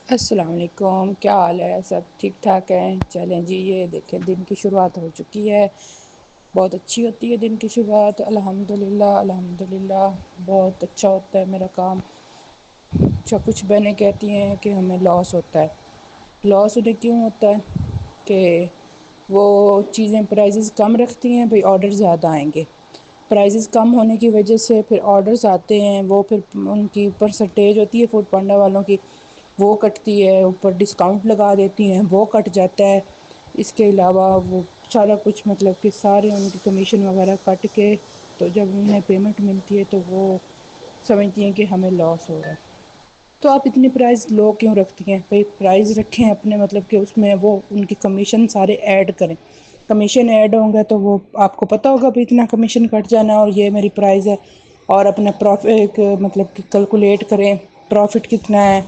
السلام علیکم، کیا حال ہے؟ سب ٹھیک ٹھاک ہیں؟ چلیں جی، یہ دیکھیں دن کی شروعات ہو چکی ہے۔ بہت اچھی ہوتی ہے دن کی شروعات، الحمد للہ الحمد للہ بہت اچھا ہوتا ہے میرا کام۔ اچھا، کچھ بہنیں کہتی ہیں کہ ہمیں لاس ہوتا ہے۔ لاس انہیں کیوں ہوتا ہے کہ وہ چیزیں پرائزز کم رکھتی ہیں، بھئی آرڈر زیادہ آئیں گے۔ پرائزز کم ہونے کی وجہ سے پھر آرڈرز آتے ہیں، وہ پھر ان کی پرسنٹیج ہوتی ہے فوڈ پانڈا والوں کی، وہ کٹتی ہے، اوپر ڈسکاؤنٹ لگا دیتی ہیں، وہ کٹ جاتا ہے۔ اس کے علاوہ وہ سارا کچھ مطلب کہ سارے ان کی کمیشن وغیرہ کٹ کے تو جب انہیں پیمنٹ ملتی ہے تو وہ سمجھتی ہیں کہ ہمیں لاس ہو رہا ہے۔ تو آپ اتنی پرائز لو کیوں رکھتی ہیں؟ بھئی پرائز رکھیں اپنے، مطلب کہ اس میں وہ ان کی کمیشن سارے ایڈ کریں۔ کمیشن ایڈ ہوں گا تو وہ آپ کو پتہ ہوگا بھی اتنا کمیشن کٹ جانا ہے اور یہ میری پرائز ہے، اور اپنا پروفٹ مطلب کہ کیلکولیٹ کریں پروفٹ کتنا ہے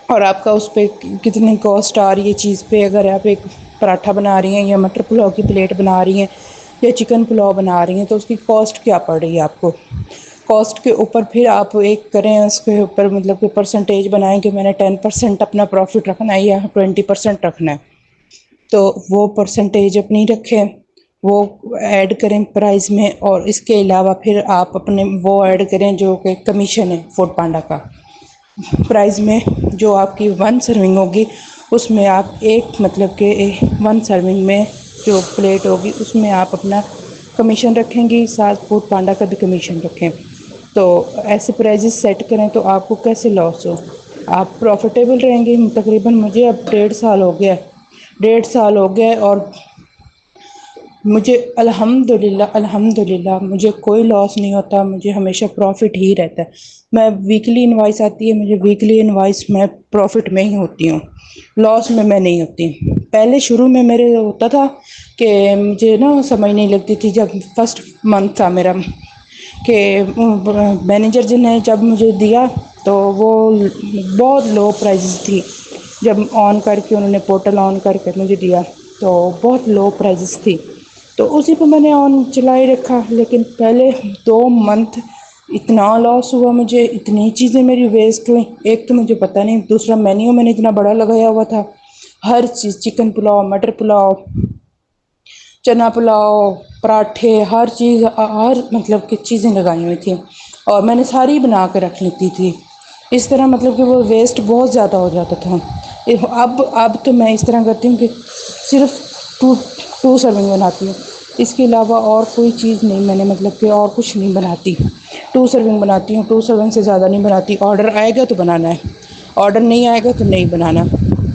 اور آپ کا اس پہ کتنی کاسٹ آ رہی ہے چیز پہ۔ اگر آپ ایک پراٹھا بنا رہی ہیں یا مٹر پلاؤ کی پلیٹ بنا رہی ہیں یا چکن پلاؤ بنا رہی ہیں تو اس کی کاسٹ کیا پڑ رہی ہے آپ کو۔ کاسٹ کے اوپر پھر آپ ایک کریں، اس کے اوپر مطلب کہ پرسنٹیج بنائیں کہ میں نے 10% اپنا پروفٹ رکھنا ہے یا 20% رکھنا ہے، تو وہ پرسنٹیج اپنی رکھیں، وہ ایڈ کریں پرائز میں۔ اور اس کے علاوہ پھر آپ اپنے وہ ایڈ کریں جو کہ کمیشن ہے فوڈ پانڈا کا۔ پرائز میں جو آپ کی 1 سرونگ ہوگی اس میں آپ ایک مطلب کہ 1 سرونگ میں جو پلیٹ ہوگی اس میں آپ اپنا کمیشن رکھیں گی، ساتھ فوڈ پانڈا کا بھی کمیشن رکھیں۔ تو ایسے پرائزز سیٹ کریں تو آپ کو کیسے لاس ہو، آپ پروفیٹیبل رہیں گے۔ تقریباً مجھے اب 1.5 سال ہو گیا ہے، 1.5 سال ہو گئے اور مجھے الحمد للہ مجھے کوئی لاس نہیں ہوتا، مجھے ہمیشہ پروفٹ ہی رہتا ہے۔ میں ویکلی انوائس آتی ہے، مجھے ویکلی انوائس میں پروفٹ میں ہی ہوتی ہوں، لاس میں نہیں ہوتی۔ پہلے شروع میں میرے ہوتا تھا کہ مجھے نا سمجھ نہیں لگتی تھی، جب فرسٹ منتھ تھا میرا کہ مینیجر جی نے جب مجھے دیا تو وہ بہت لو پرائزز تھی۔ جب آن کر کے انہوں نے پورٹل آن کر کے مجھے دیا تو بہت لو پرائزز تھی، تو اسی پہ میں نے آن چلائی رکھا۔ لیکن پہلے 2 منتھ اتنا لاس ہوا مجھے، اتنی چیزیں میری ویسٹ ہوئیں۔ ایک تو مجھے پتہ نہیں، دوسرا مینیو میں نے اتنا بڑا لگایا ہوا تھا، ہر چیز چکن پلاؤ، مٹر پلاؤ، چنا پلاؤ، پراٹھے، ہر چیز، ہر مطلب کہ چیزیں لگائی ہوئی تھیں اور میں نے ساری بنا کے رکھ لیتی تھی۔ اس طرح مطلب کہ وہ ویسٹ بہت زیادہ ہو جاتا تھا۔ اب تو میں اس طرح کرتی ہوں کہ صرف ٹو سرونگ بناتی ہوں، اس کے علاوہ اور کوئی چیز نہیں، میں نے مطلب کہ اور کچھ نہیں بناتی۔ 2 سرونگ بناتی ہوں، 2 سرونگ سے زیادہ نہیں بناتی۔ آرڈر آئے گا تو بنانا ہے، آرڈر نہیں آئے گا تو نہیں بنانا،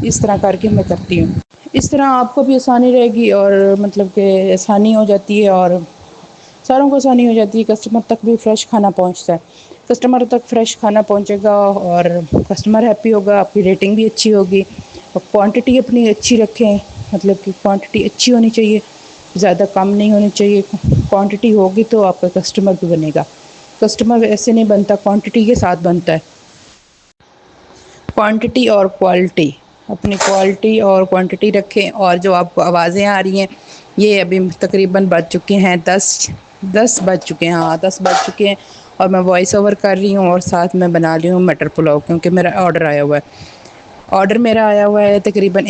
اس طرح کر کے میں کرتی ہوں۔ اس طرح آپ کو بھی آسانی رہے گی اور مطلب کہ آسانی ہو جاتی ہے اور ساروں کو آسانی ہو جاتی ہے، کسٹمر تک بھی فریش کھانا پہنچتا ہے۔ کسٹمر تک فریش کھانا پہنچے گا اور کسٹمر ہیپی ہوگا، آپ کی ریٹنگ بھی اچھی ہوگی۔ اور کوانٹٹی اپنی اچھی رکھیں، مطلب کہ کوانٹٹی اچھی ہونی چاہیے، زیادہ کم نہیں ہونی چاہیے۔ کوانٹٹی ہوگی تو آپ کا کسٹمر بھی بنے گا۔ کسٹمر ایسے نہیں بنتا، کوانٹٹی کے ساتھ بنتا ہے۔ کوانٹٹی اور کوالٹی، اپنی کوالٹی اور کوانٹٹی رکھیں۔ اور جو آپ کو آوازیں آ رہی ہیں یہ ابھی تقریباً بج چکے ہیں 10 بج چکے ہیں، ہاں 10 بج چکے ہیں اور میں وائس اوور کر رہی ہوں اور ساتھ میں بنا رہی ہوں مٹر پلاؤ، کیونکہ میرا آرڈر آیا ہوا ہے۔ آرڈر میرا آیا ہوا ہے تقریباً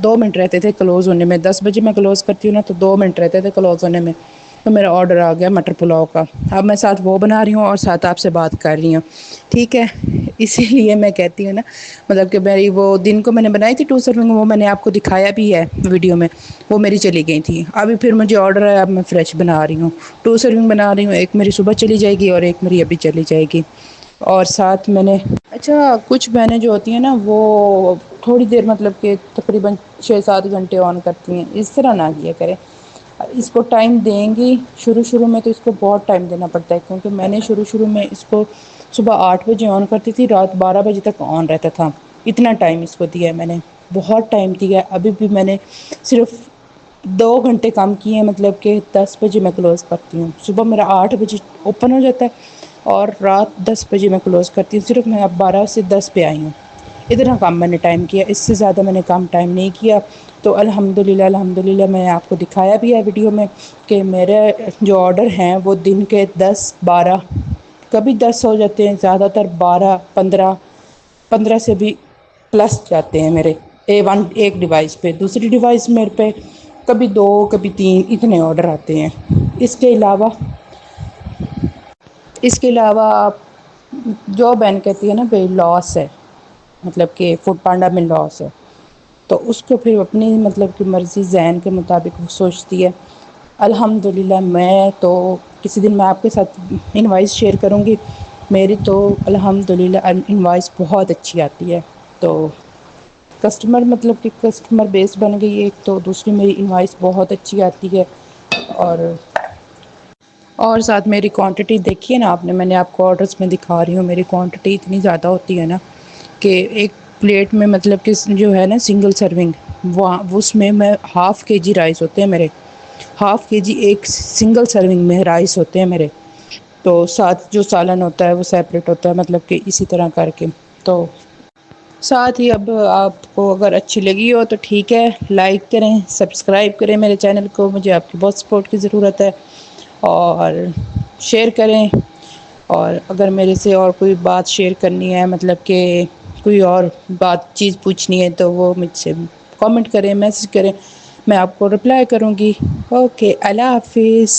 2 منٹ رہتے تھے کلوز ہونے میں۔ 10 بجے میں کلوز کرتی ہوں نا تو 2 منٹ رہتے تھے کلوز ہونے میں، تو میرا آرڈر آ گیا مٹر پلاؤ کا۔ اب میں ساتھ وہ بنا رہی ہوں اور ساتھ آپ سے بات کر رہی ہوں، ٹھیک ہے؟ اسی لیے میں کہتی ہوں نا، مطلب کہ میری وہ دن کو میں نے بنائی تھی 2 سرونگ، وہ میں نے آپ کو دکھایا بھی ہے ویڈیو میں، وہ میری چلی گئی تھی۔ ابھی پھر مجھے آرڈر آیا، اب میں فریش بنا رہی ہوں، 2 سرونگ بنا رہی ہوں، ایک میری صبح چلی جائے گی اور ایک میری ابھی چلی جائے گی۔ اور ساتھ میں نے کچھ بہنیں جو ہوتی ہیں نا وہ تھوڑی دیر مطلب کہ تقریباً 6-7 گھنٹے آن کرتی ہیں، اس طرح نہ کیا کریں۔ اس کو ٹائم دیں گی، شروع میں تو اس کو بہت ٹائم دینا پڑتا ہے، کیونکہ میں نے شروع میں اس کو صبح 8 بجے آن کرتی تھی، رات 12 بجے تک آن رہتا تھا۔ اتنا ٹائم اس کو دیا ہے میں نے، بہت ٹائم دیا ہے۔ ابھی بھی میں نے صرف 2 گھنٹے کام کیے ہیں، مطلب کہ 10 بجے میں کلوز کرتی ہوں۔ صبح میرا 8 بجے اوپن ہو جاتا ہے اور رات 10 بجے میں کلوز کرتی ہوں۔ صرف میں اب 12 سے 10 پہ آئی ہوں، اتنا کام میں نے ٹائم کیا، اس سے زیادہ میں نے کام ٹائم نہیں کیا۔ تو الحمد للہ میں نے آپ کو دکھایا بھی ہے ویڈیو میں کہ میرے جو آرڈر ہیں وہ دن کے 10-12، کبھی 10 ہو جاتے ہیں، زیادہ تر 12-15 15 سے بھی پلس جاتے ہیں میرے ایک ڈیوائس پہ، دوسری ڈیوائس میرے پہ کبھی 2 کبھی 3 اتنے آڈر آتے ہیں۔ اس کے علاوہ آپ جو بہن کہتی ہے نا بھائی لاس ہے، مطلب کہ فوڈ پانڈا میں لاس ہے، تو اس کو پھر اپنی مطلب کہ مرضی ذہن کے مطابق وہ سوچتی ہے۔ الحمد للہ میں تو کسی دن میں آپ کے ساتھ انوائس شیئر کروں گی، میری تو الحمد للہ انوائس بہت اچھی آتی ہے۔ تو کسٹمر مطلب کہ کسٹمر بیس بن گئی ایک، تو دوسری میری انوائس بہت اچھی آتی ہے۔ اور ساتھ میری کوانٹٹی دیکھیے نا آپ نے، میں نے آپ کو آڈرس میں دکھا رہی ہوں، میری کوانٹٹی اتنی زیادہ ہوتی ہے نا کہ ایک پلیٹ میں مطلب کہ جو ہے نا سنگل سرونگ، وہ اس میں ½ kg رائس ہوتے ہیں میرے، ½ kg ایک سنگل سرونگ میں رائس ہوتے ہیں میرے، تو ساتھ جو سالن ہوتا ہے وہ سیپریٹ ہوتا ہے، مطلب کہ اسی طرح کر کے۔ تو ساتھ ہی اب آپ کو اگر اچھی لگی ہو تو ٹھیک ہے، لائک کریں، سبسکرائب کریں میرے چینل کو، مجھے آپ کی بہت سپورٹ کی ضرورت ہے، اور شیئر کریں۔ اور اگر میرے سے اور کوئی بات شیئر کرنی ہے، مطلب کہ کوئی اور بات چیز پوچھنی ہے، تو وہ مجھ سے کامنٹ کریں، میسج کریں، میں آپ کو رپلائی کروں گی۔ اوکے، اللہ حافظ۔